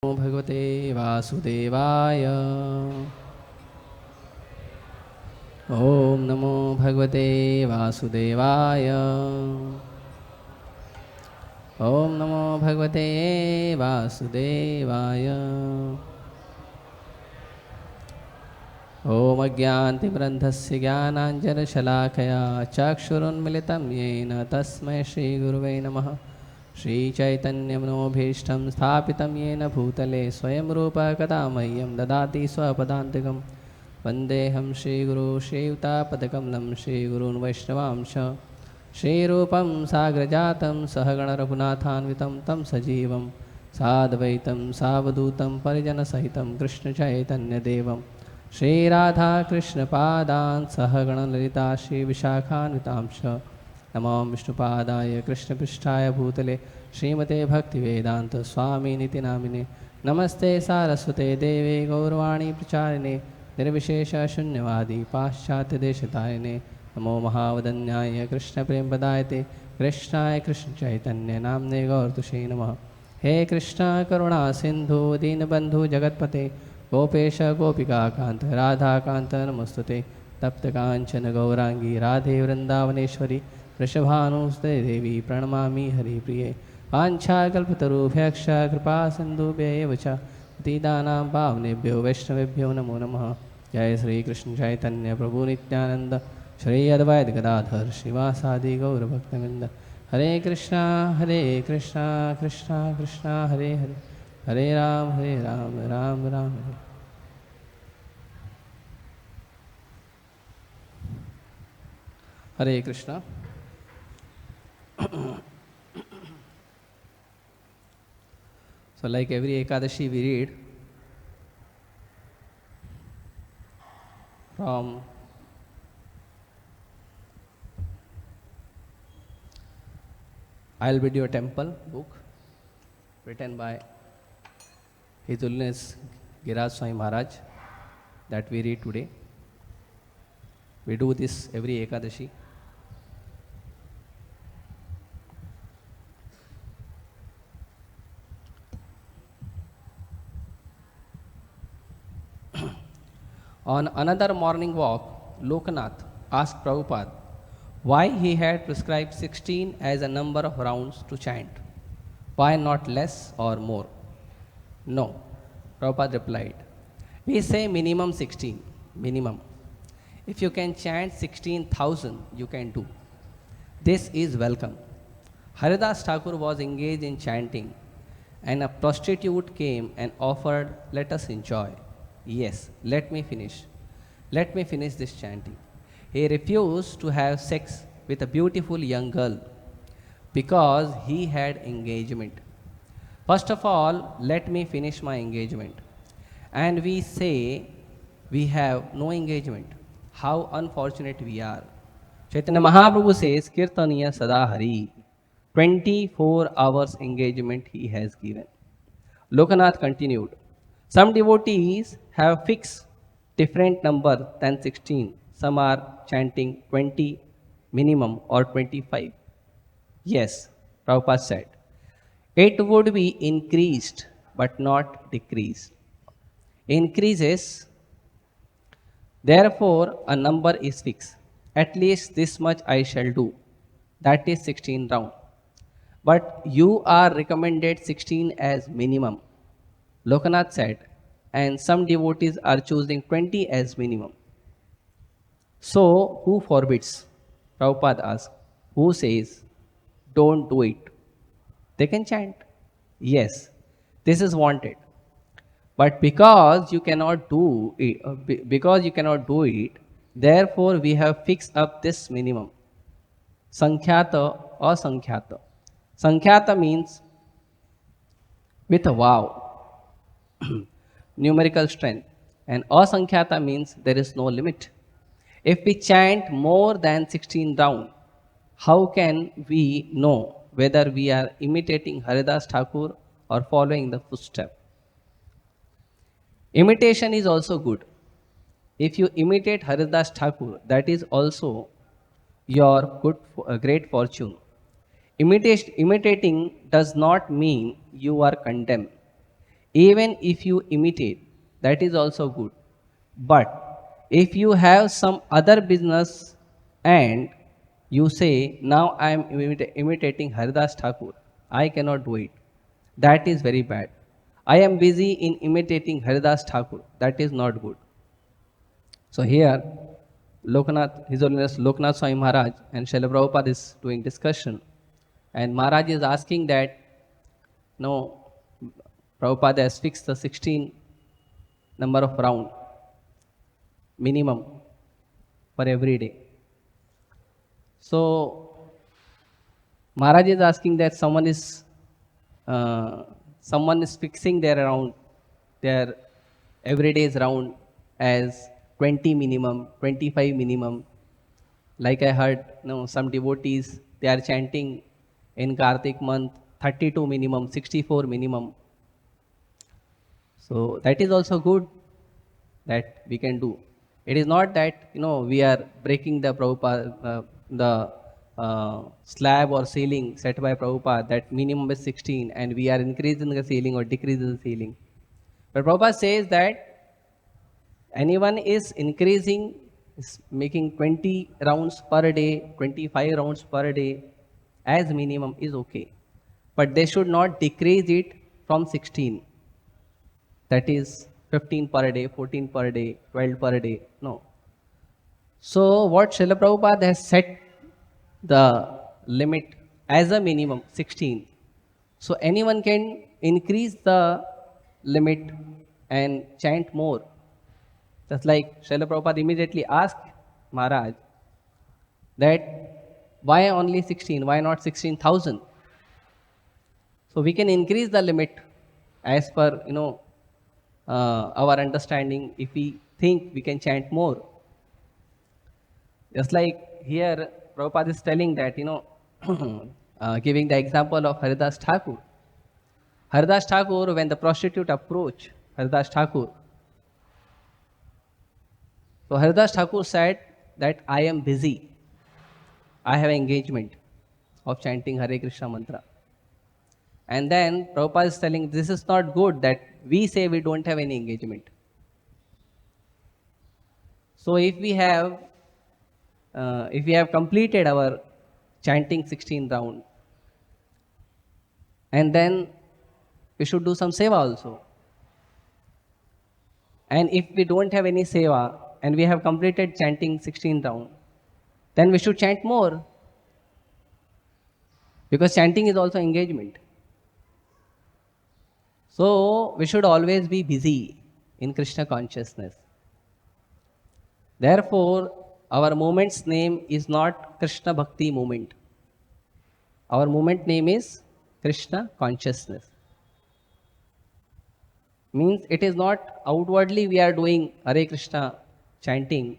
भगवते वासुदेवाय। ओम नमो भगवते वासुदेवाय। ओम नमो भगवते वासुदेवाय। ओम अज्ञानतिमिरन्धस्य ज्ञानाञ्जनशलाकया चक्षुरुन्मिलितं येन तस्मै श्रीगुरुवे नमः। श्रीचैतन्यमनोभीष्टं स्थापितं येन भूतले स्वयं रूपः कदा मह्यं ददाति स्वपदान्तिकं। वन्देऽहं श्रीगुरो श्रीयुतापदकमलं श्रीगुरून् वैष्णवांश। श्रीरूपं साग्रजातं सहगणरघुनाथान्वितं तं सजीवं साद्वैतं सावधूतं परिजनसहितं कृष्णचैतन्यदेवं श्रीराधाकृष्णपादान् सहगणललिता श्रीविशाखान्वितांश। नमो विष्णुपादाय कृष्णपृष्ठाय भूतले श्रीमते भक्तिवेदांत स्वामिनिति नामिने। नमस्ते सारस्वते देवे गौरवाणी प्रचारिणे निर्विशेष शून्यवादी पाश्चात्यदेशतारिणे। नमो महावदन्याय कृष्णप्रेमप्रदायते कृष्णाय कृष्णचैतन्य नाम्ने गौरतुषे नमः। हे कृष्ण करुणा सिंधु दीनबंधु जगत्पते गोपेश गोपिकाकांत राधाकांत नमस्तुते। तप्तकांचन गौरांगी राधे वृंदावनेश्वरी वृषभानुसुते देवी प्रणमामि हरिप्रिये। वाञ्छाकल्पतरुभ्यश्च कृपा सिन्धुभ्येव च पतितानां पावनेभ्यो वैष्णवेभ्यो नमो नमः। जय श्री कृष्ण चैतन्य प्रभु नित्यानंद श्री अद्वैत गदाधर श्रीवासादि गौरभक्तवृंद। हरे कृष्णा कृष्णा कृष्णा हरे हरे हरे राम राम राम हरे। हरे Krishna. So like every Ekadashi we read from Ayurvedic Temple book written by His Holiness Giraj Swami Maharaj that we read today. We do this every Ekadashi. On another morning walk, Lokanath asked Prabhupada why he had prescribed 16 as a number of rounds to chant. Why not less or more? No, Prabhupada replied, we say minimum 16, minimum. If you can chant 16,000, you can do. This is welcome. Haridas Thakur was engaged in chanting, and a prostitute came and offered, let us enjoy. Yes, let me finish. Let me finish this chanting. He refused to have sex with a beautiful young girl because he had engagement. First of all, let me finish my engagement. And we say we have no engagement. How unfortunate we are. Chaitanya Mahaprabhu says, Kirtaniya Sada Hari. 24 hours engagement he has given. Lokanath continued, some devotees have fixed different number than 16. Some are chanting 20 minimum or 25. Yes, Prabhupada said, it would be increased but not decreased. Increases, therefore a number is fixed. At least this much I shall do. That is 16 round. But you are recommended 16 as minimum. Lokanath said, and some devotees are choosing 20 as minimum. So, who forbids? Prabhupada asked. Who says, don't do it? They can chant. Yes, this is wanted. But because you cannot do it, therefore we have fixed up this minimum. Sankhyata or Sankhyata. Sankhyata means with a vow. Numerical strength, and asankhyata means there is no limit. If we chant more than 16 rounds, how can we know whether we are imitating Haridas Thakur or following the footstep? Imitation is also good. If you imitate Haridas Thakur, that is also your great fortune. Imitating does not mean you are condemned. Even if you imitate, that is also good. But if you have some other business and you say, now I am imitating Haridas Thakur, I cannot do it. That is very bad. I am busy in imitating Haridas Thakur. That is not good. So here, Lokanath, His Holiness Lokanath Swami Maharaj and Srila Prabhupada is doing discussion. And Maharaj is asking that, no, Prabhupada has fixed the 16 number of round minimum for every day. So Maharaj is asking that someone is fixing their round, their everyday's round as 20 minimum, 25 minimum. Like I heard, some devotees, they are chanting in Kartik month 32 minimum, 64 minimum. So that is also good that we can do. It is not that we are breaking the Prabhupada, the slab or ceiling set by Prabhupada, that minimum is 16 and we are increasing the ceiling or decreasing the ceiling. But Prabhupada says that anyone is increasing, is making 20 rounds per day, 25 rounds per day as minimum is okay. But they should not decrease it from 16. That is 15 per day, 14 per day, 12 per day. No. So what Srila Prabhupada has set the limit as a minimum 16. So anyone can increase the limit and chant more. Just like Srila Prabhupada immediately asked Maharaj that why only 16, why not 16,000? So we can increase the limit as per our understanding if we think we can chant more. Just like here Prabhupada is telling that, giving the example of Haridas Thakur. Haridas Thakur, when the prostitute approached Haridas Thakur, so Haridas Thakur said that I am busy. I have engagement of chanting Hare Krishna mantra. And then Prabhupada is telling this is not good that we say we don't have any engagement. So if we have completed our chanting 16 round, and then we should do some seva also. And if we don't have any seva and we have completed chanting 16 round, then we should chant more. Because chanting is also engagement. So we should always be busy in Krishna consciousness. Therefore, our movement's name is not Krishna Bhakti movement. Our movement name is Krishna consciousness. Means it is not outwardly we are doing Hare Krishna chanting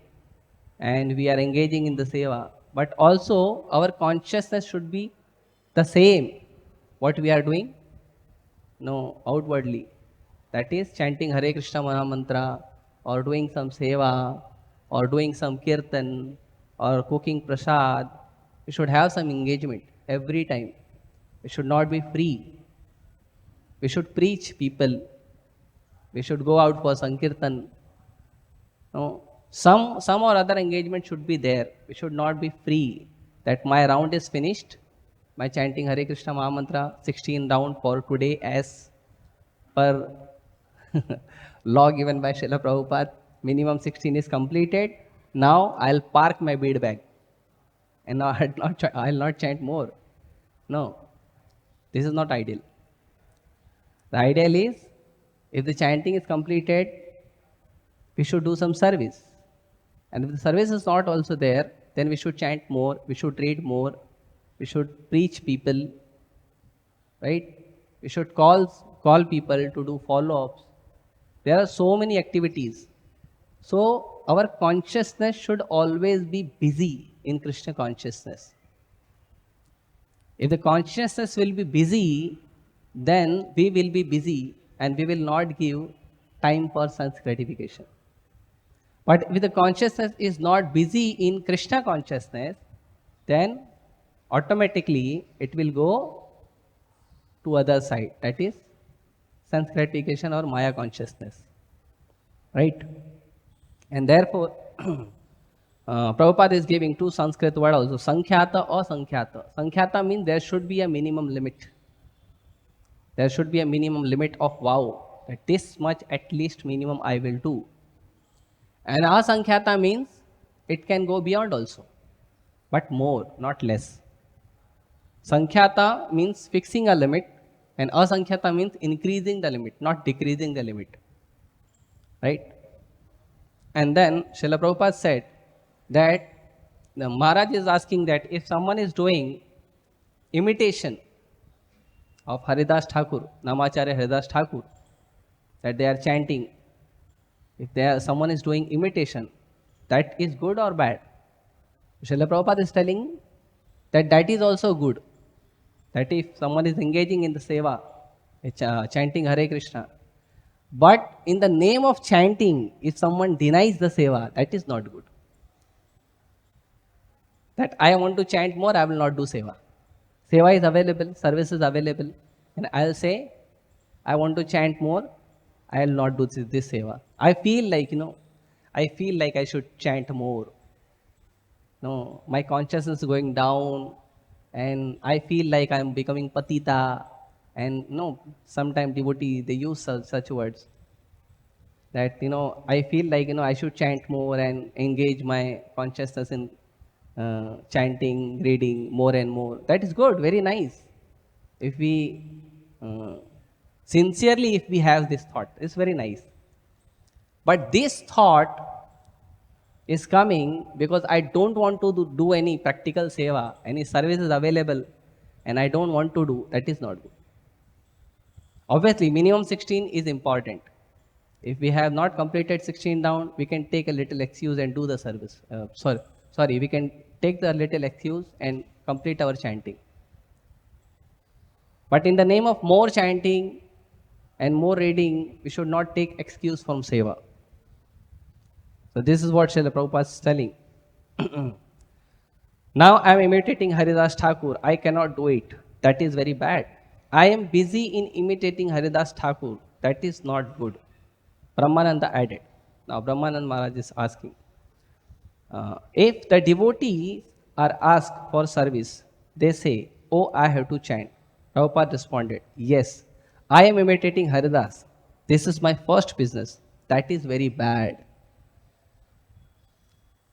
and we are engaging in the seva, but also our consciousness should be the same what we are doing outwardly. That is chanting Hare Krishna Maha Mantra or doing some seva or doing some kirtan or cooking prasad. We should have some engagement every time. We should not be free. We should preach people. We should go out for sankirtan. Some or other engagement should be there. We should not be free that my round is finished. My chanting Hare Krishna Maha Mantra 16 round for today as per law given by Srila Prabhupada. Minimum 16 is completed. Now I'll park my bead bag. And now I'll not chant more. No. This is not ideal. The ideal is, if the chanting is completed, we should do some service. And if the service is not also there, then we should chant more, we should read more, we should preach people, right? We should call people to do follow-ups. There are so many activities. So our consciousness should always be busy in Krishna consciousness. If the consciousness will be busy, then we will be busy and we will not give time for sense gratification. But if the consciousness is not busy in Krishna consciousness, then automatically it will go to other side, that is sense gratification or Maya consciousness. Right? And therefore, Prabhupada is giving two Sanskrit words also, Sankhyata or Sankhyata. Sankhyata means there should be a minimum limit. There should be a minimum limit of vow, that this much at least minimum I will do. And Asankyata means it can go beyond also, but more, not less. Sankyata means fixing a limit, and Asankyata means increasing the limit, not decreasing the limit. Right? And then Srila Prabhupada said that the Maharaj is asking that if someone is doing imitation of Haridas Thakur, Namacharya Haridas Thakur, that they are chanting, if someone is doing imitation, that is good or bad? Srila Prabhupada is telling that that is also good. That if someone is engaging in the seva, chanting Hare Krishna, but in the name of chanting, if someone denies the seva, that is not good. That I want to chant more, I will not do seva. Seva is available, service is available, and I will say, I want to chant more, I will not do this seva. I feel like, I should chant more. No, my consciousness is going down, and I feel like I am becoming patita. And sometimes devotees, they use such words. That, I feel like, I should chant more and engage my consciousness in chanting, reading more and more. That is good, very nice. If we, sincerely, if we have this thought, it's very nice. But this thought is coming because I don't want to do any practical seva, any service is available, and I don't want to do, that is not good. Obviously, minimum 16 is important. If we have not completed 16 down, we can take a little excuse and do the service. We can take the little excuse and complete our chanting. But in the name of more chanting and more reading, we should not take excuse from seva. So this is what Srila Prabhupada is telling. Now I am imitating Haridas Thakur. I cannot do it. That is very bad. I am busy in imitating Haridas Thakur. That is not good. Brahmananda added. Now Brahmananda Maharaj is asking, if the devotees are asked for service, they say, oh, I have to chant. Prabhupada responded, yes, I am imitating Haridas. This is my first business. That is very bad.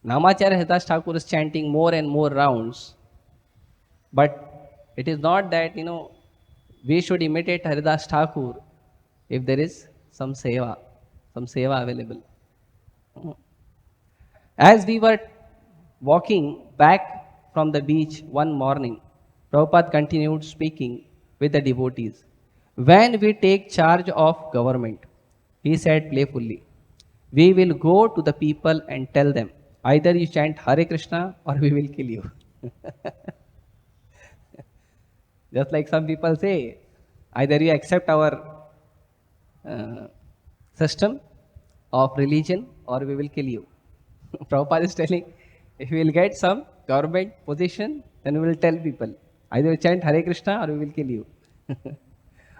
Namacharya Haridas Thakur is chanting more and more rounds, but it is not that, we should imitate Haridas Thakur if there is some seva available. As we were walking back from the beach one morning, Prabhupada continued speaking with the devotees. When we take charge of government, he said playfully, we will go to the people and tell them, either you chant Hare Krishna or we will kill you. Just like some people say, either you accept our system of religion or we will kill you. Prabhupada is telling, if we will get some government position, then we will tell people, either you chant Hare Krishna or we will kill you.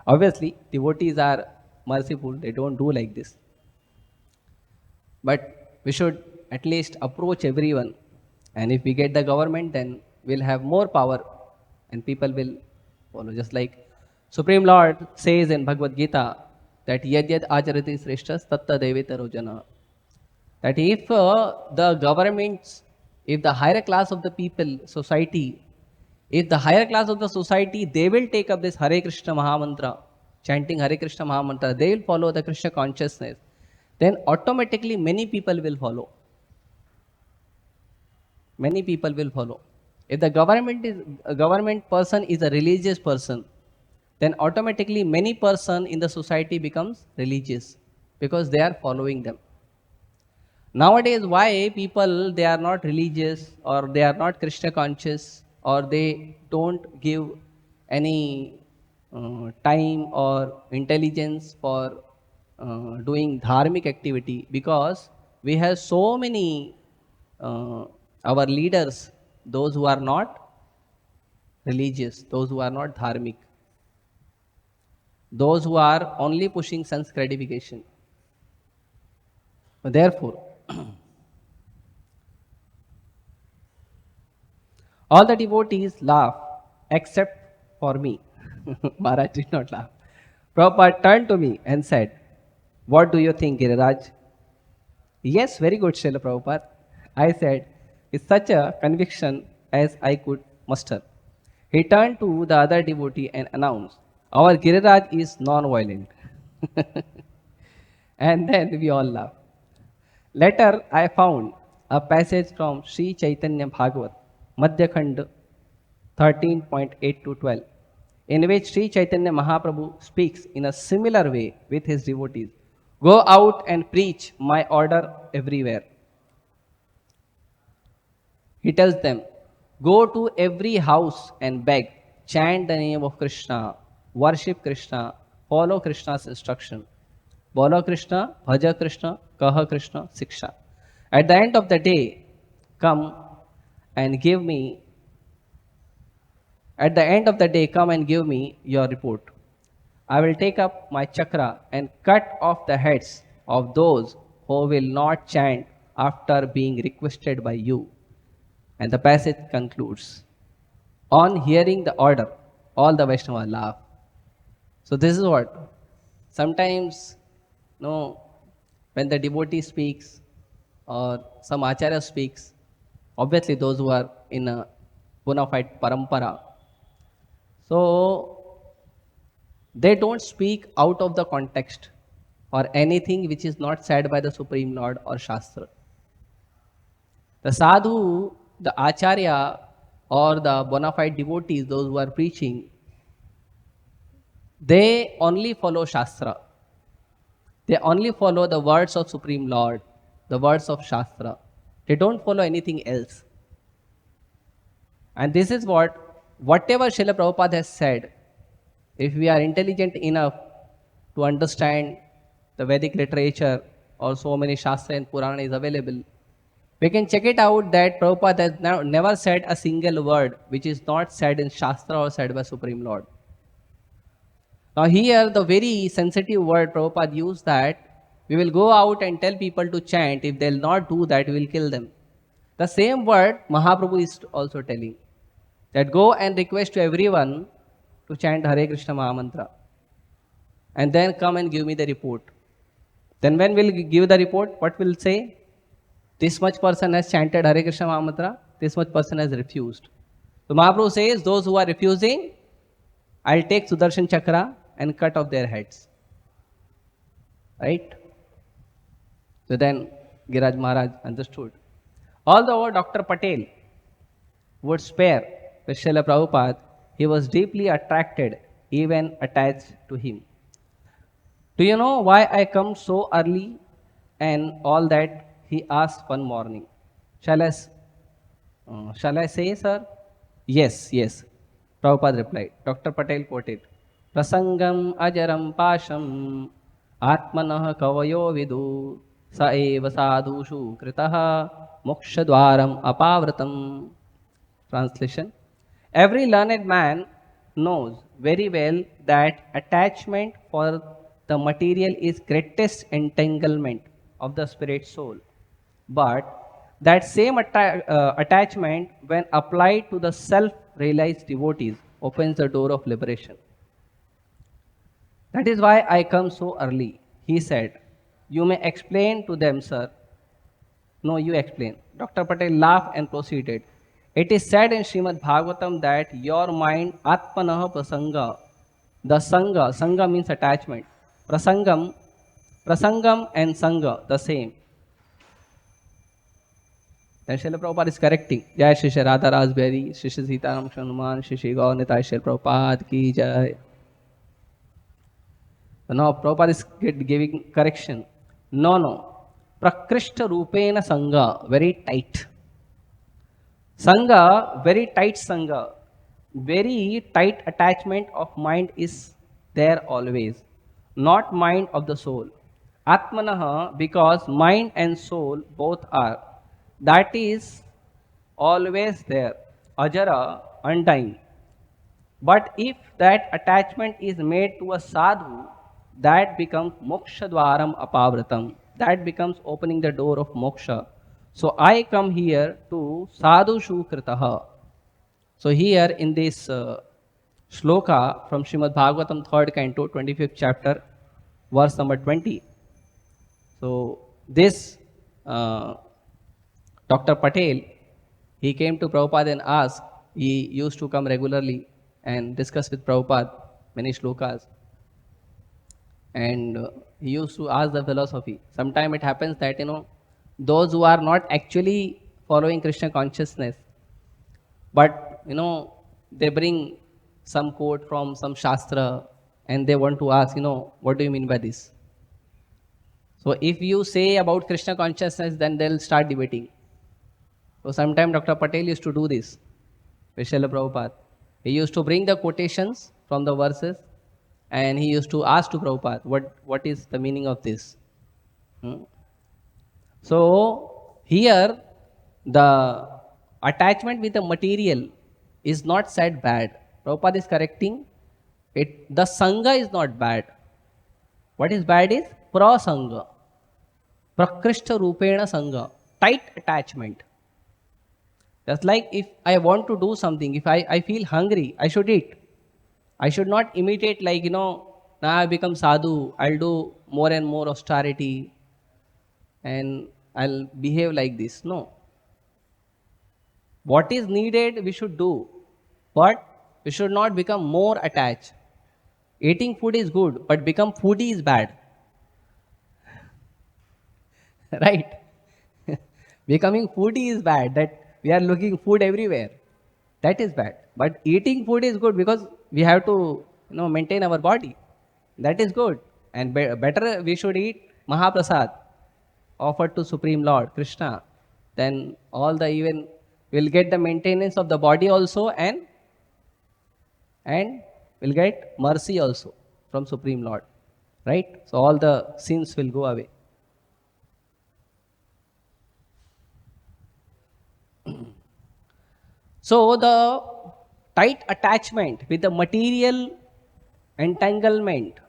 Obviously, devotees are merciful, they don't do like this. But we should at least approach everyone, and if we get the government, then we'll have more power and people will follow. Just like Supreme Lord says in Bhagavad-gita that yad yad acharati sreshtas tatta devetaro jana. That if the governments, if the higher class of the people, society, if the higher class of the society, they will take up this Hare Krishna Mahamantra, chanting Hare Krishna Mahamantra, they will follow the Krishna consciousness, then automatically many people will follow. Many people will follow. If the government person is a religious person, then automatically many person in the society becomes religious because they are following them. Nowadays, why people, they are not religious or they are not Krishna conscious or they don't give any time or intelligence for doing dharmic activity? Because we have so many our leaders, those who are not religious, those who are not dharmic. those who are only pushing sense gratification. Therefore, all the devotees laugh except for me. Maharaj did not laugh. Prabhupada turned to me and said, "What do you think, Giriraj?" "Yes, very good, Srila Prabhupada." I said, with such a conviction as I could muster. He turned to the other devotee and announced, "Our Giriraj is non-violent." And then we all laughed. Later, I found a passage from Sri Chaitanya Bhagavat, Madhyakhand 13.8 to 12, in which Sri Chaitanya Mahaprabhu speaks in a similar way with his devotees. Go out and preach my order everywhere. He tells them, go to every house and beg, chant the name of Krishna, worship Krishna, follow Krishna's instruction. Bolo Krishna, Bhaja Krishna, Kaha Krishna, Siksha. At the end of the day, come and give me, at the end of the day, come and give me your report. I will take up my chakra and cut off the heads of those who will not chant after being requested by you. And the passage concludes. On hearing the order, all the Vaishnavas laugh. So this is what sometimes, no, when the devotee speaks or some acharya speaks, obviously those who are in a bona fide parampara, so they don't speak out of the context or anything which is not said by the Supreme Lord or Shastra. The sadhu, the acharya, or the bona fide devotees, those who are preaching, they only follow Shastra. They only follow the words of Supreme Lord, the words of Shastra. They don't follow anything else. And this is whatever Srila Prabhupada has said, if we are intelligent enough to understand the Vedic literature or so many Shastra and Purana is available, we can check it out that Prabhupada has never said a single word which is not said in Shastra or said by Supreme Lord. Now here the very sensitive word Prabhupada used, that we will go out and tell people to chant. If they will not do that, we will kill them. The same word Mahaprabhu is also telling, that go and request to everyone to chant Hare Krishna Mahamantra and then come and give me the report. Then when we'll give the report, what will say? This much person has chanted Hare Krishna Mahamantra, this much person has refused. So Mahaprabhu says, those who are refusing, I'll take Sudarshan Chakra and cut off their heads. Right? So then Giraj Maharaj understood. Although Dr. Patel would spare with Srila Prabhupada, he was deeply attracted, even attached to him. Do you know why I come so early and all that? He asked one morning. Shall I say, sir? Yes, yes. Prabhupada replied. Dr. Patel quoted, Prasangam ajaram pasham atmanah kavayo vidu sa eva sadhushu kritaha mokshadwaram apavratam. Translation. Every learned man knows very well that attachment for the material is greatest entanglement of the spirit soul. But that same attachment, when applied to the self-realized devotees, opens the door of liberation. That is why I come so early. He said, you may explain to them, sir. No, you explain. Dr. Patel laughed and proceeded. It is said in Srimad Bhagavatam that your mind, Atmanah Prasanga, the Sangha means attachment. Prasangam and Sangha, the same. Then Srila Prabhupada is correcting. Jai SriSriRadhaRasbihari, SriSriRadhaRasbihariTemple, Sri Gaur Nitai Srila Prabhupada ki Jai. Now Prabhupada is giving correction. No. Prakrishta Rupena Sangha, very tight. Sangha, very tight Sangha. Very tight attachment of mind is there always. Not mind of the soul. Atmanaha, because mind and soul both are. That is always there. Ajara, undying. But if that attachment is made to a sadhu, that becomes moksha dwaram apavratam. That becomes opening the door of moksha. So I come here to sadhu shukritaha. So here in this shloka from Srimad Bhagavatam 3rd canto 25th chapter verse number 20. So this uh, Dr. Patel, he came to Prabhupada and asked, he used to come regularly and discuss with Prabhupada many shlokas. And he used to ask the philosophy. Sometimes it happens that, those who are not actually following Krishna consciousness, but, they bring some quote from some Shastra and they want to ask, what do you mean by this? So if you say about Krishna consciousness, then they'll start debating. So sometimes Dr. Patel used to do this with Srila Prabhupada. He used to bring the quotations from the verses and he used to ask to Prabhupada, what is the meaning of this? So here the attachment with the material is not said bad. Prabhupada is correcting it. The Sangha is not bad. What is bad is prasanga, prakrishta rupena Sangha, tight attachment. Just like if I want to do something, if I feel hungry, I should eat. I should not imitate like, now I become sadhu, I'll do more and more austerity and I'll behave like this. No. What is needed, we should do. But we should not become more attached. Eating food is good, but become foodie is bad. Right? Becoming foodie is bad, that we are looking food everywhere. That is bad. But eating food is good because we have to maintain our body. That is good. And better we should eat Mahaprasad offered to Supreme Lord Krishna. Then all the even will get the maintenance of the body also and will get mercy also from Supreme Lord. Right? So all the sins will go away. So the tight attachment with the material entanglement,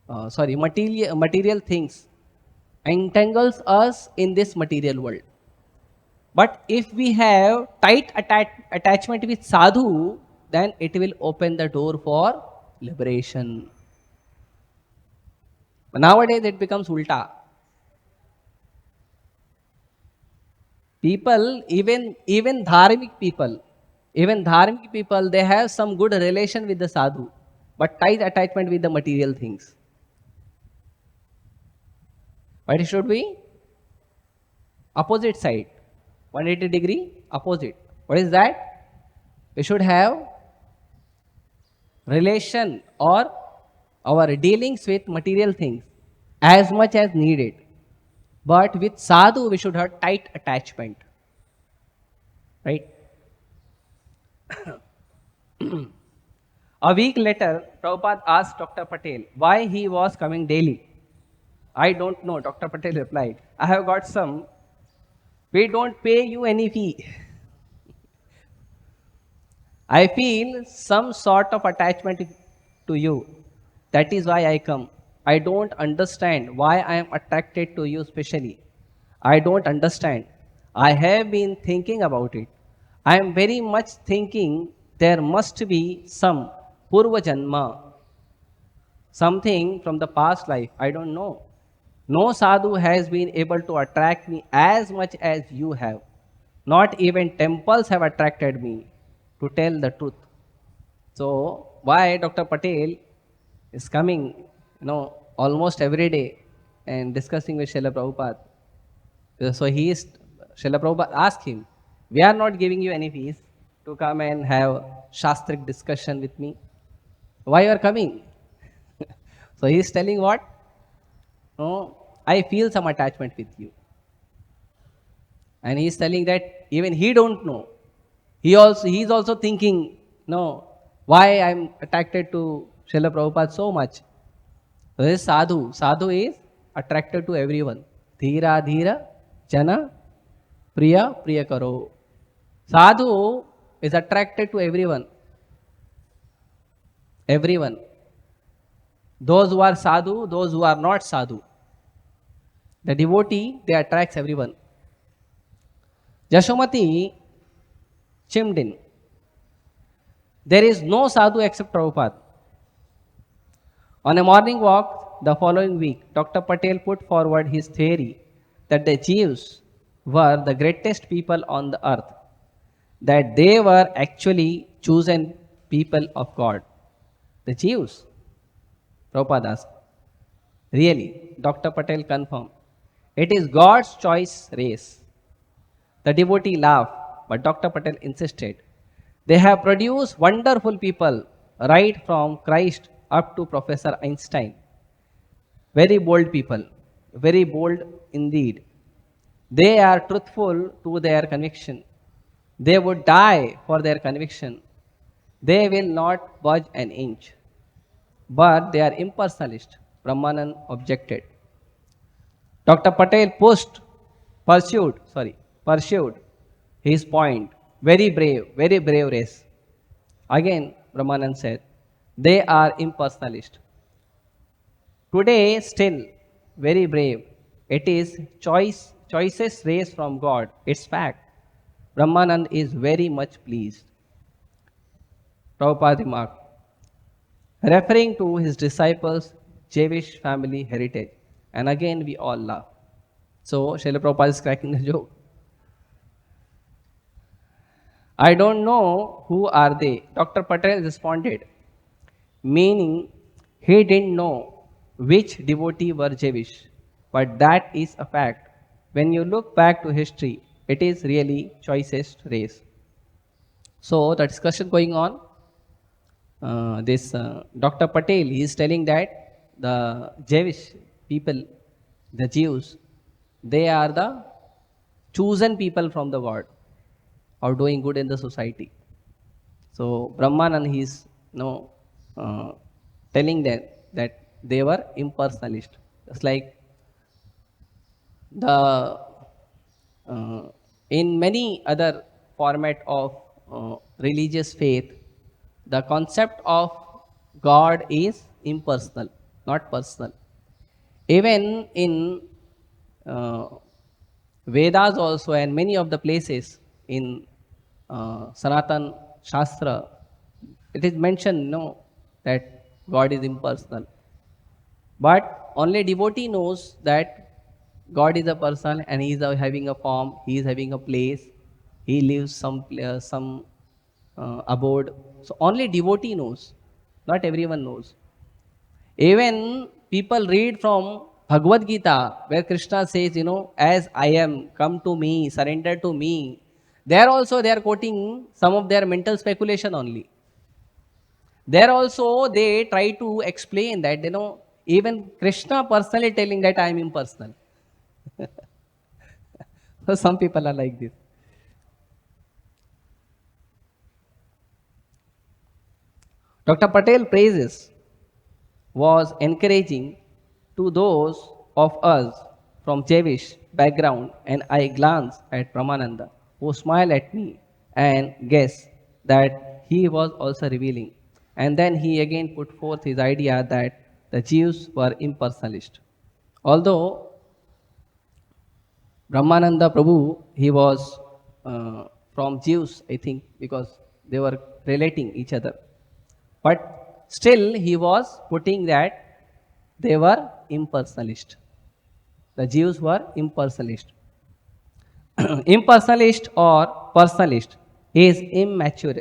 material things entangles us in this material world. But if we have tight attachment with sadhu, then it will open the door for liberation. But nowadays it becomes ulta. People, even dharmic people, they have some good relation with the sadhu, but tight attachment with the material things. But it should be opposite side, 180-degree opposite. What is that? We should have relation or our dealings with material things as much as needed. But with sadhu, we should have tight attachment. Right? A week later, Prabhupada asked Dr. Patel why he was coming daily. I don't know, Dr. Patel replied. I have got some. We don't pay you any fee. I feel some sort of attachment to you. That is why I come. I don't understand why I am attracted to you specially. I don't understand. I have been thinking about it. I am very much thinking there must be some Purva Janma, something from the past life. I don't know. No sadhu has been able to attract me as much as you have. Not even temples have attracted me, to tell the truth. So why Dr. Patel is coming, almost every day and discussing with Srila Prabhupada. So Srila Prabhupada asked him, we are not giving you any fees to come and have shastric discussion with me. Why you are coming? So he is telling what? No, I feel some attachment with you. And he is telling that even he don't know. He is also thinking, no, why I am attracted to Srila Prabhupada so much. So this is sadhu. Sadhu is attracted to everyone. Dhira dhira jana priya priya karo. Sadhu is attracted to everyone. Everyone. Those who are sadhu, those who are not sadhu. The devotee, they attracts everyone. Yashomati chimed in. There is no sadhu except Prabhupada. On a morning walk the following week, Dr. Patel put forward his theory that the Jews were the greatest people on the earth, that they were actually chosen people of God. The Jews, Prabhupada asked. Really, Dr. Patel confirmed. It is God's choice race. The devotee laughed, but Dr. Patel insisted. They have produced wonderful people, right from Christ up to Professor Einstein. Very bold people, very bold indeed. They are truthful to their conviction. They would die for their conviction. They will not budge an inch. But they are impersonalist. Brahmanan objected. Dr. Patel pursued his point. Very brave race. Again, Brahmanan said, they are impersonalist. Today, still very brave. It is choicest race from God. It's fact. Brahmanand is very much pleased. Prabhupada remarked, referring to his disciples' Jewish family heritage. And again, we all laugh. So, Srila Prabhupada is cracking the joke. I don't know who are they. Dr. Patel responded, meaning he didn't know which devotee were Jewish. But that is a fact. When you look back to history, it is really choicest race. So the discussion going on, Dr. Patel is telling that the Jewish people, the Jews, they are the chosen people from the God, or doing good in the society. So Brahmanan he is telling them that they were impersonalist. Just like the in many other format of religious faith, the concept of God is impersonal, not personal. Even in uh, Vedas also and many of the places in Sanatan Shastra, it is mentioned that God is impersonal. But only devotee knows that God is a person and he is having a form, he is having a place, he lives some abode. So only devotee knows, not everyone knows. Even people read from Bhagavad-gita where Krishna says, as I am, come to me, surrender to me. There also they are quoting some of their mental speculation only. There also they try to explain that, even Krishna personally telling that I am impersonal. So some people are like this. Dr. Patel praises was encouraging to those of us from Jewish background, and I glanced at Brahmananda, who smiled at me and guessed that he was also revealing. And then he again put forth his idea that the Jews were impersonalist. Although Brahmananda Prabhu, he was from Jews, I think, because they were relating each other. But still, he was putting that they were impersonalist. The Jews were impersonalist. Impersonalist or personalist is immature,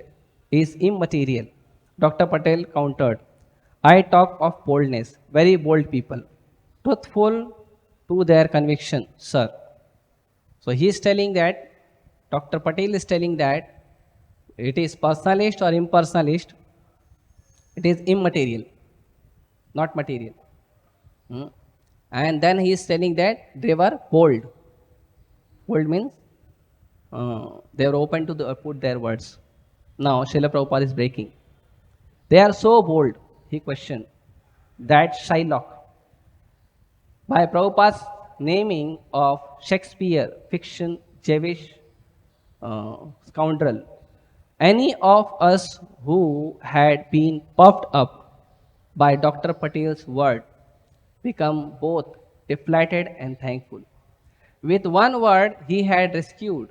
is immaterial. Dr. Patel countered. I talk of boldness, very bold people, truthful to their conviction, sir. So he is telling that, Dr. Patel is telling that it is personalist or impersonalist, it is immaterial, not material. Hmm. And then he is telling that they were bold. Bold means they were open to put their words. Now Srila Prabhupada is breaking. They are so bold, he questioned, that Shylock, by Prabhupada's naming of Shakespeare, fiction, Jewish scoundrel, Any of us who had been puffed up by Dr. Patel's word become both deflated and thankful. With one word, he had rescued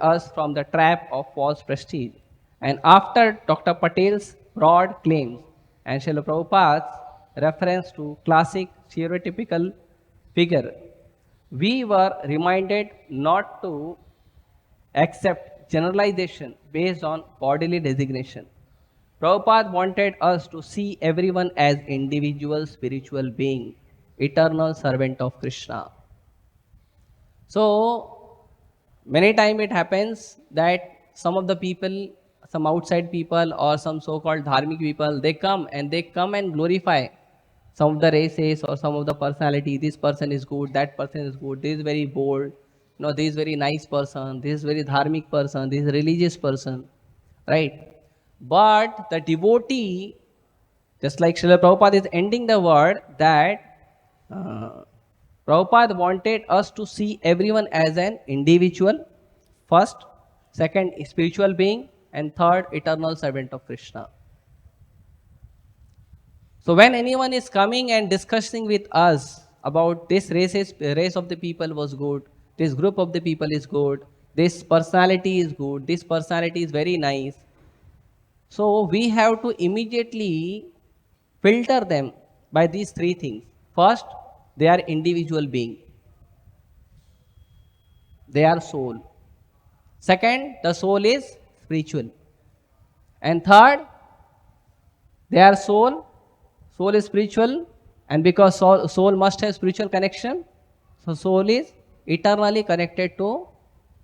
us from the trap of false prestige. And after Dr. Patel's broad claims and Srila Prabhupada's reference to classic stereotypical figure, we were reminded not to accept generalization based on bodily designation. Prabhupada wanted us to see everyone as individual spiritual being, eternal servant of Krishna. So many times it happens that some of the people, some outside people or some so-called dharmic people, they come and glorify some of the races or some of the personality. This person is good, that person is good, this is very bold, this is very nice person, this is very dharmic person, this is religious person, right? But the devotee, just like Srila Prabhupada is ending the word that uh, Prabhupada wanted us to see everyone as an individual, first, second, spiritual being, and third, eternal servant of Krishna. So when anyone is coming and discussing with us about this race of the people was good, this group of the people is good, this personality is good, this personality is very nice, so we have to immediately filter them by these three things. First, they are individual being. They are soul. Second, the soul is spiritual. And third, they are soul. Soul is spiritual. And because soul must have spiritual connection, so soul is eternally connected to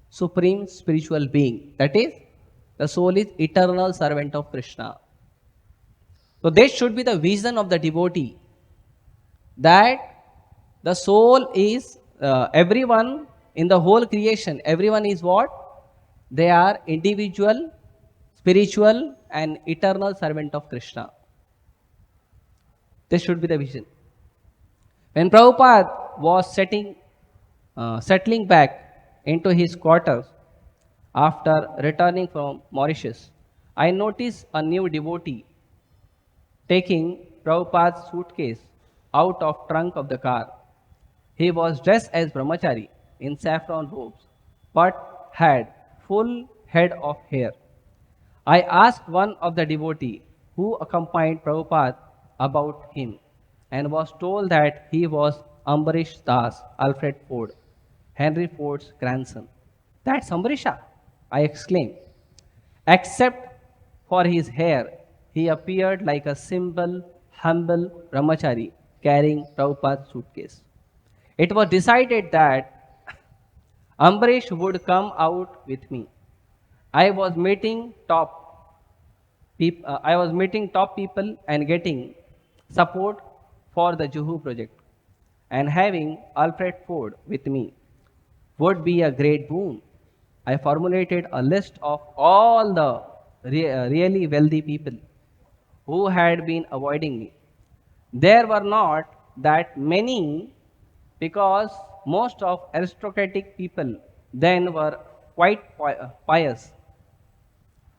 supreme spiritual being. That is, the soul is eternal servant of Krishna. So this should be the vision of the devotee, that the soul is everyone in the whole creation. Everyone is what? They are individual, spiritual, and eternal servant of Krishna. This should be the vision. When Prabhupada was settling back into his quarters after returning from Mauritius, I noticed a new devotee taking Prabhupada's suitcase out of trunk of the car. He was dressed as brahmachari in saffron robes, but had full head of hair. I asked one of the devotee who accompanied Prabhupada about him, and was told that he was Ambarish Das, Alfred Ford, Henry Ford's grandson. That's Ambarisha, I exclaimed. Except for his hair, he appeared like a simple, humble brahmachari carrying Prabhupada's suitcase. It was decided that Ambarish would come out with me. I was meeting top people and getting support for the Juhu project. And having Alfred Ford with me would be a great boon. I formulated a list of all the really wealthy people who had been avoiding me. There were not that many, because most of aristocratic people then were quite pious.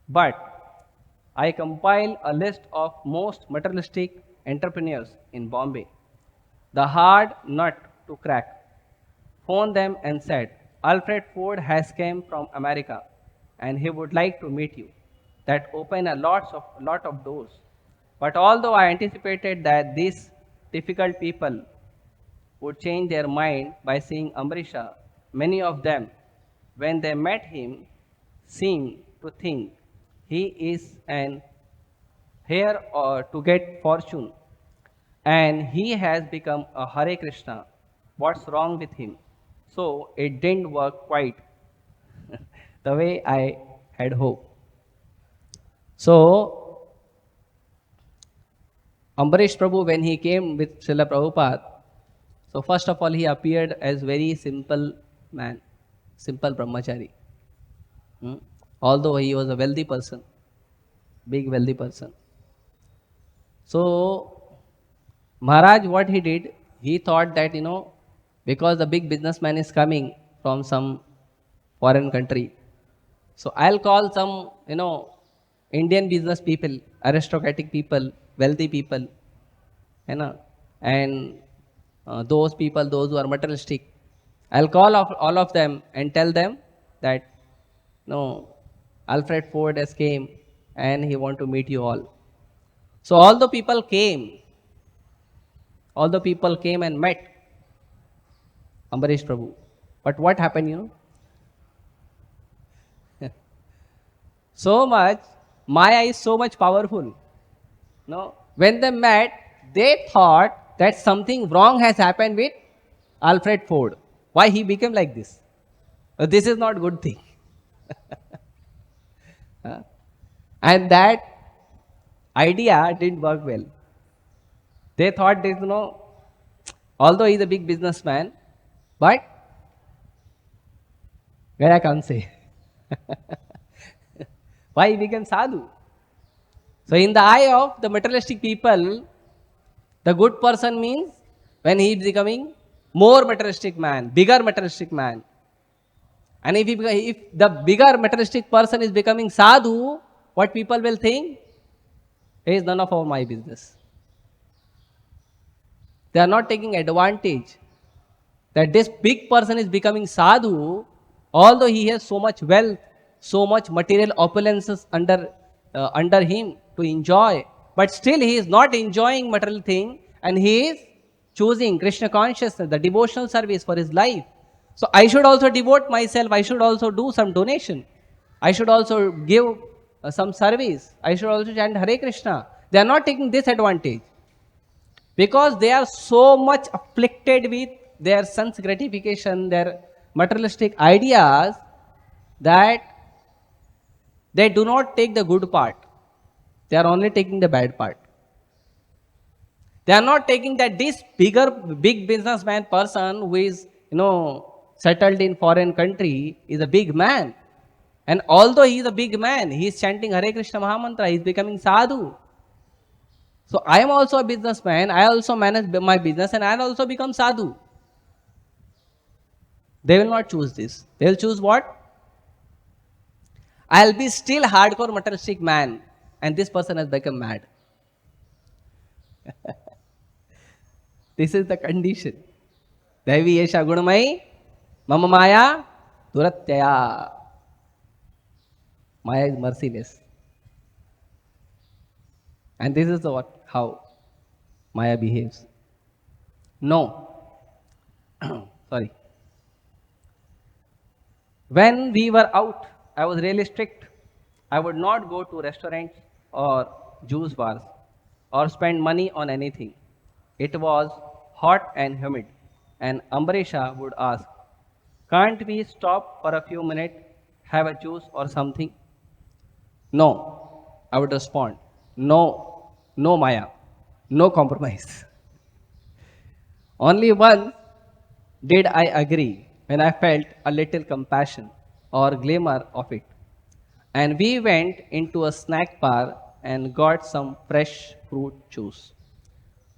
But I compiled a list of most materialistic entrepreneurs in Bombay, the hard nut to crack. Phoned them and said, Alfred Ford has come from America and he would like to meet you. That opened a lot of doors. But although I anticipated that these difficult people would change their mind by seeing Amrisha, many of them, when they met him, seemed to think he is an here or to get fortune, and he has become a Hare Krishna. What's wrong with him? So it didn't work quite the way I had hoped. So Ambarish Prabhu, when he came with Srila Prabhupada, so first of all he appeared as very simple man, simple brahmachari. Although he was a wealthy person, big wealthy person. So Maharaj, what he did, he thought that, because the big businessman is coming from some foreign country, So I'll call some, Indian business people, aristocratic people, wealthy people, and those people, those who are materialistic. I'll call all of them and tell them that, no, Alfred Ford has came and he want to meet you all. So all the people came and met Ambarish Prabhu. But what happened, so much, Maya is so much powerful. No, when they met, they thought that something wrong has happened with Alfred Ford. Why he became like this? This is not good thing. And that idea didn't work well. They thought this, although he's a big businessman, but where I can't say. Why he became sadhu? So in the eye of the materialistic people, the good person means when he is becoming more materialistic man, bigger materialistic man. And if the bigger materialistic person is becoming sadhu, what people will think? It is none of my business. They are not taking advantage that this big person is becoming sadhu, although he has so much wealth, so much material opulences under him to enjoy, but still he is not enjoying material thing, and he is choosing Krishna consciousness, the devotional service for his life. So I should also devote myself, I should also do some donation, I should also give some service, I should also chant Hare Krishna. They are not taking this advantage because they are so much afflicted with their sense gratification, their materialistic ideas, that they do not take the good part. They are only taking the bad part. They are not taking that this big businessman person who is, settled in foreign country is a big man. And although he is a big man, he is chanting Hare Krishna Mahamantra, he is becoming sadhu. So I am also a businessman, I also manage my business and I will also become sadhu. They will not choose this. They will choose what? I'll be still hardcore materialistic man and this person has become mad. This is the condition. Devi Yesha Gunamai Mama Maya Duratyaya. Maya is merciless. And this is how Maya behaves. No. Sorry. When we were out, I was really strict. I would not go to restaurants or juice bars or spend money on anything. It was hot and humid, and Ambarisha would ask, "Can't we stop for a few minutes, have a juice or something?" No, I would respond, "No, no Maya, no compromise." Only once did I agree when I felt a little compassion or glimmer of it. And we went into a snack bar and got some fresh fruit juice.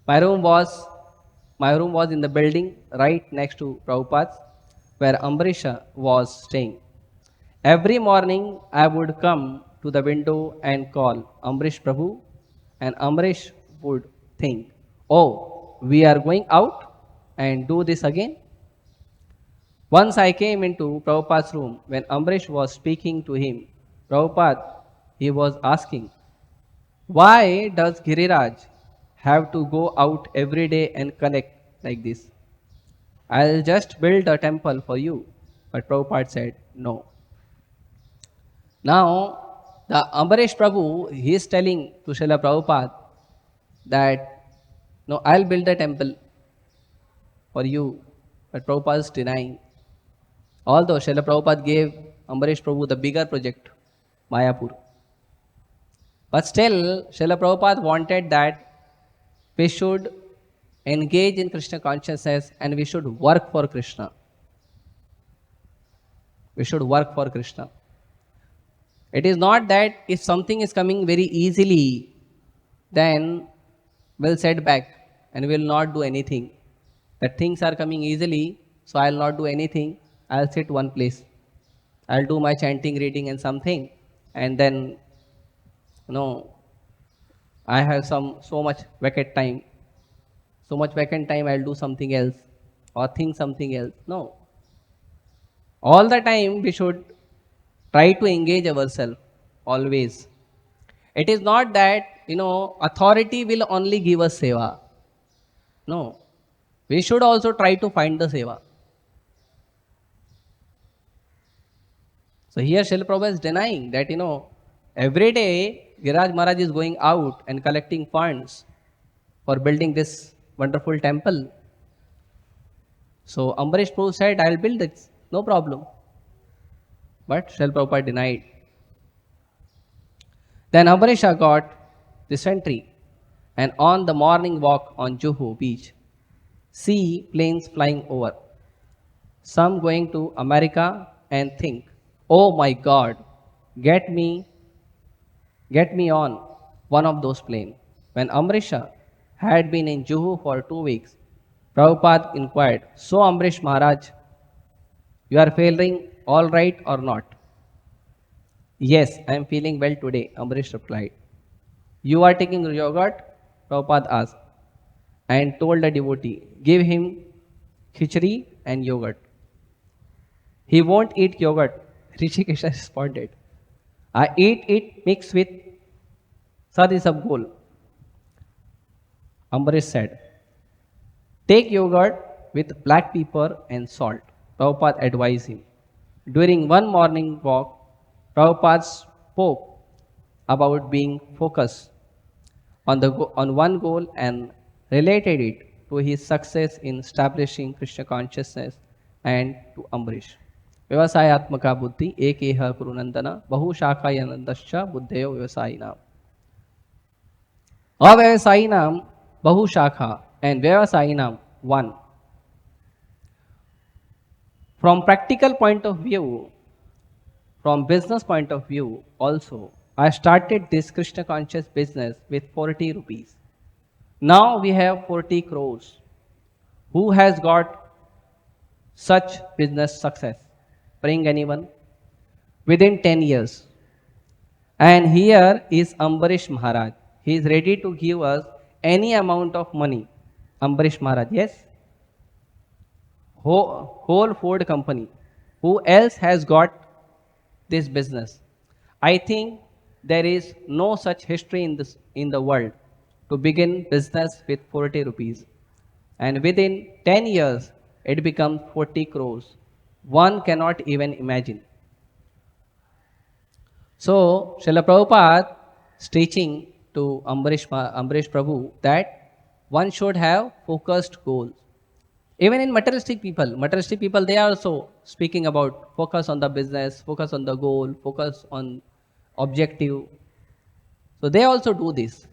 My room was in the building right next to Prabhupada's, where Ambarisha was staying. Every morning I would come to the window and call Ambarish Prabhu, and Ambarish would think, "Oh, we are going out and do this again?" Once I came into Prabhupada's room when Ambarish was speaking to him. Prabhupada, he was asking, "Why does Giriraj have to go out every day and collect like this? I'll just build a temple for you." But Prabhupada said, "No." Now, the Ambarish Prabhu, he is telling to Srila Prabhupada that, "No, I'll build a temple for you." But Prabhupada is denying. Although Srila Prabhupada gave Ambarish Prabhu the bigger project, Mayapur. But still, Srila Prabhupada wanted that we should engage in Krishna consciousness and we should work for Krishna. We should work for Krishna. It is not that if something is coming very easily, then we'll set back and we'll not do anything. That things are coming easily, so I'll not do anything. I'll sit one place. I'll do my chanting, reading and something, and then, you know, I have so much vacant time. So much vacant time, I'll do something else or think something else. No. All the time we should try to engage ourselves always. It is not that, authority will only give us seva. No. We should also try to find the seva. So here Srila Prabhupada is denying that, every day Giraj Maharaj is going out and collecting funds for building this wonderful temple. So Ambarish Prabhu said, I'll build it, no problem. But Srila Prabhupada denied. Then Ambarisha got dysentery, and on the morning walk on Juhu beach, see planes flying over. Some going to America and think, oh my God, get me on one of those planes. When Ambarisha had been in Juhu for 2 weeks, Prabhupada inquired, so Ambarish Maharaj, you are feeling all right or not? Yes, I am feeling well today, Ambarish replied. You are taking yogurt? Prabhupada asked, and told the devotee, give him khichdi and yogurt. He won't eat yogurt, Rishikesha responded. I eat it mixed with Sadi Sabgol. Ambarish said, take yogurt with black pepper and salt. Prabhupada advised him. During one morning walk, Prabhupada spoke about being focused on one goal and related it to his success in establishing Krishna consciousness and to Ambarish. Vyavasayatmaka buddhi ekeha kurunandana bahu shakayanandascha buddhayo vyavasayinam. Avyavasayinam bahu shakha and vyavasayinam one. From practical point of view, from business point of view also, I started this Krishna conscious business with 40 rupees. Now we have 40 crores. Who has got such business success? Bring anyone? Within 10 years. And here is Ambarish Maharaj. He is ready to give us any amount of money. Ambarish Maharaj, yes? Whole Ford company. Who else has got this business? I think there is no such history in the world to begin business with 40 rupees. And within 10 years, it becomes 40 crores. One cannot even imagine. So, Srila Prabhupada is teaching to Ambarish Prabhu that one should have focused goals. Even in materialistic people, they are also speaking about focus on the business, focus on the goal, focus on objective. So they also do this.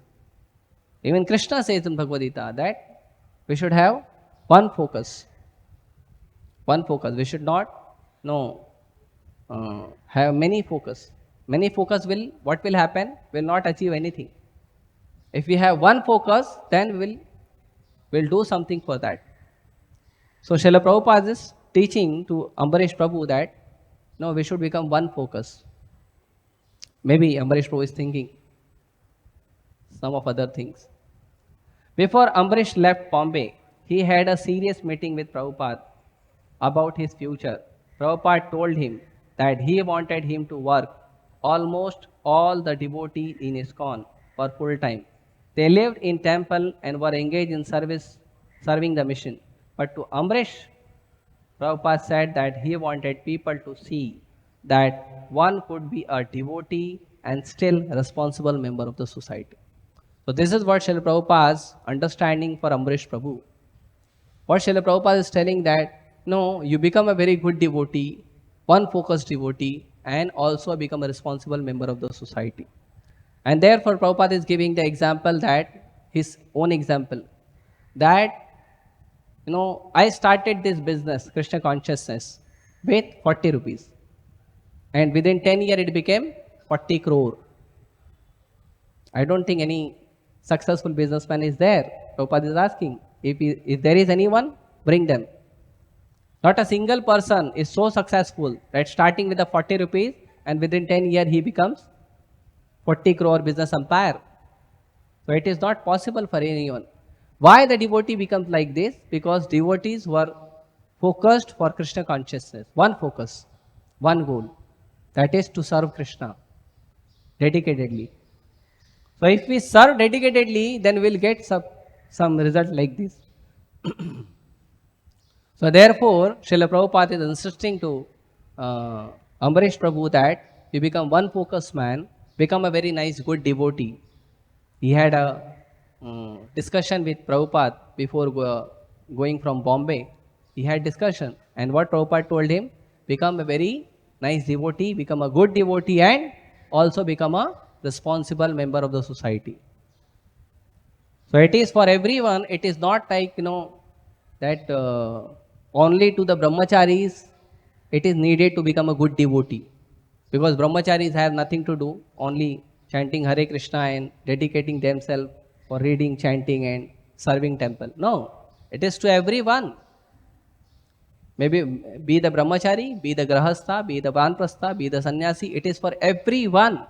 Even Krishna says in Bhagavad-gita that we should have one focus. One focus. We should not have many focus. Many focus what will happen? Will not achieve anything. If we have one focus, then we'll do something for that. So Srila Prabhupada is teaching to Ambarish Prabhu that we should become one focus. Maybe Ambarish Prabhu is thinking some of other things. Before Ambarish left Bombay, he had a serious meeting with Prabhupada about his future. Prabhupada told him that he wanted him to work almost all the devotees in ISKCON for full time. They lived in temple and were engaged in serving the mission. But to Ambarish, Prabhupada said that he wanted people to see that one could be a devotee and still a responsible member of the society. So this is what Srila Prabhupada's understanding for Ambarish Prabhu. What Srila Prabhupada is telling that, you become a very good devotee, one focused devotee, and also become a responsible member of the society. And therefore Prabhupada is giving the example that, his own example, that I started this business, Krishna consciousness, with 40 rupees. And within 10 years, it became 40 crore. I don't think any successful businessman is there. Prabhupada is asking, if there is anyone, bring them. Not a single person is so successful that starting with the 40 rupees and within 10 years he becomes 40 crore business empire. So it is not possible for anyone. Why the devotee becomes like this? Because devotees were focused for Krishna consciousness. One focus, one goal. That is to serve Krishna dedicatedly. So if we serve dedicatedly, then we'll get some result like this. So therefore, Srila Prabhupada is insisting to Ambaresh Prabhu that you become one focused man, become a very nice good devotee. He had a discussion with Prabhupada before going from Bombay. He had discussion, and what Prabhupada told him, become a very nice devotee, become a good devotee, and also become a responsible member of the society. So it is for everyone. It is not like, that only to the brahmacharis it is needed to become a good devotee. Because brahmacharis have nothing to do, only chanting Hare Krishna and dedicating themselves for reading, chanting and serving temple. No, it is to everyone. Maybe be the brahmachari, be the grahastha, be the vanprastha, be the sannyasi. It is for everyone.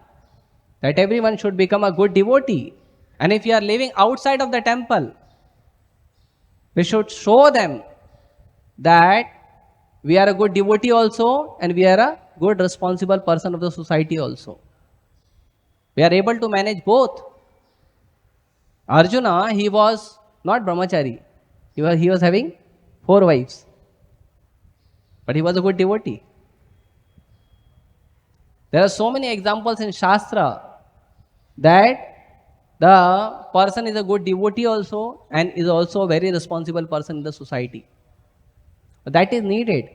That everyone should become a good devotee. And if you are living outside of the temple, we should show them that we are a good devotee also and we are a good responsible person of the society also. We are able to manage both. Arjuna, he was not brahmachari. He was having 4 wives. But he was a good devotee. There are so many examples in Shastra that the person is a good devotee also and is also a very responsible person in the society. That is needed.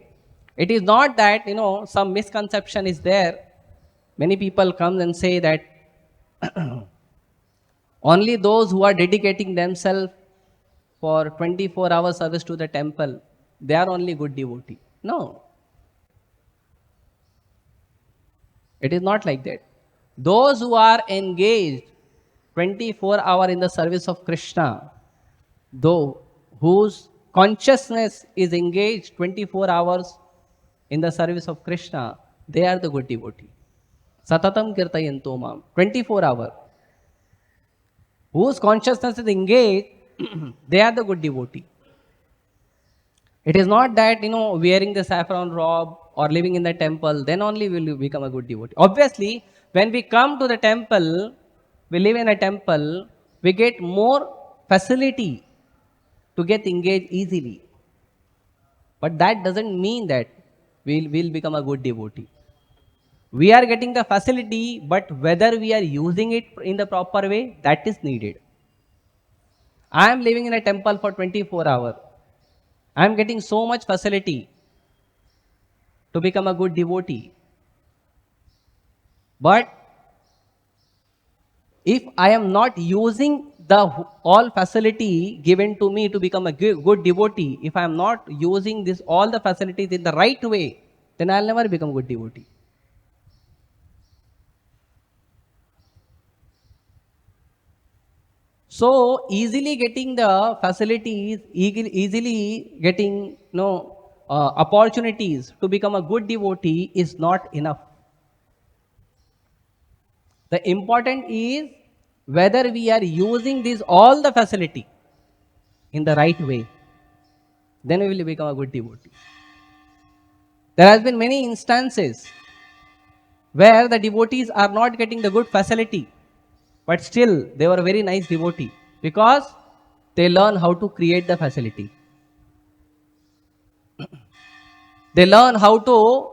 It is not that, some misconception is there. Many people come and say that only those who are dedicating themselves for 24-hour service to the temple, they are only good devotee. No. It is not like that. Those who are engaged 24-hour in the service of Krishna, though whose consciousness is engaged 24 hours in the service of Krishna, they are the good devotee. Satatam kirtayanto mam, 24 hours. Whose consciousness is engaged, they are the good devotee. It is not that, wearing the saffron robe or living in the temple, then only will you become a good devotee. Obviously, when we come to the temple, we live in a temple, we get more facility to get engaged easily. But that doesn't mean that we'll become a good devotee. We are getting the facility, but whether we are using it in the proper way, that is needed. I am living in a temple for 24 hours. I am getting so much facility to become a good devotee. But if I am not using the all facility given to me to become a good devotee, if I am not using all the facilities in the right way, then I'll never become a good devotee. So easily getting the facilities, easily getting opportunities to become a good devotee is not enough. The important is whether we are using all the facility in the right way, then we will become a good devotee. There has been many instances where the devotees are not getting the good facility, but still they were a very nice devotee because they learn how to create the facility. They learn how to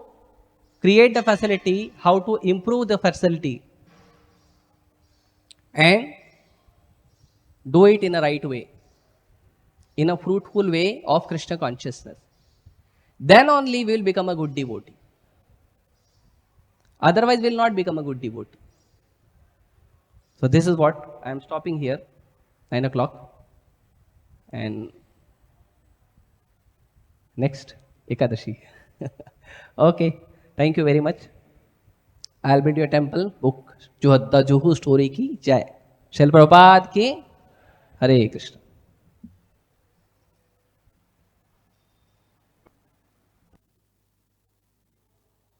create the facility, how to improve the facility, and do it in a right way, in a fruitful way of Krishna consciousness. Then only we will become a good devotee. Otherwise, we will not become a good devotee. So this is what I am stopping here, 9 o'clock. And next, Ekadashi. Okay, thank you very much. I'll build your temple book, the Juhu story ki jai. Srila Prabhupada ki Hare Krishna.